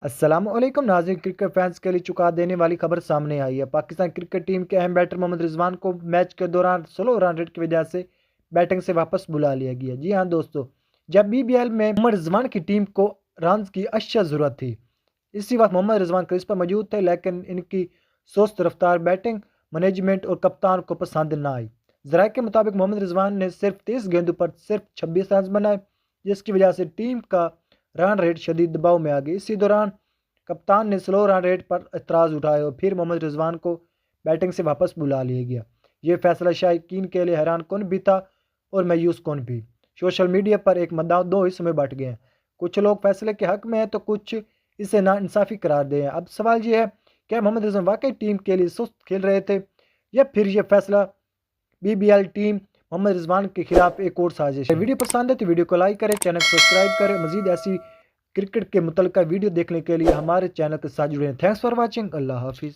अस्सलामुअलैकुम नाज़रीन, cricket fans के लिए चुका देने वाली खबर सामने आई है। पाकिस्तान क्रिकेट टीम के अहम बैटर मोहम्मद रिजवान को मैच के दौरान स्लो रन रेट की वजह से बैटिंग से वापस बुला लिया गया। जी हाँ दोस्तों, जब बीबीएल में मोहम्मद रिजवान की टीम को रन की अशद ज़रूरत थी, इसी वक्त मोहम्मद रिजवान क्रीज पर मौजूद थे, लेकिन इनकी सुस्त रफ्तार बैटिंग मैनेजमेंट और कप्तान को पसंद न आई। जराये के मुताबिक मोहम्मद रिजवान ने सिर्फ 30 गेंदों पर सिर्फ 26 रन बनाए, जिसकी वजह से टीम का रन रेट शदीद दबाव में आ गई। इसी दौरान कप्तान ने स्लो रन रेट पर एतराज़ उठाया और फिर मोहम्मद रिजवान को बैटिंग से वापस बुला लिया गया। ये फैसला शायकीन के लिए हैरान कौन भी था और मायूस कौन भी। सोशल मीडिया पर एक मुद्दा दो हिस्सों में बट गए हैं। कुछ लोग फैसले के हक में हैं तो कुछ इसे नाइंसाफ़ी करार दे हैं। अब सवाल ये है, क्या मोहम्मद रिजवान वाकई टीम के लिए सुस्त खेल रहे थे, या फिर यह फैसला बीबीएल टीम मोहम्मद रिजवान के खिलाफ एक और साजिश है। वीडियो पसंद है तो वीडियो को लाइक करें, चैनल को सब्सक्राइब करें। मजीद ऐसी क्रिकेट के मुतल्लिका वीडियो देखने के लिए हमारे चैनल के साथ जुड़े हैं। Thanks for watching. अल्लाह हाफिज़।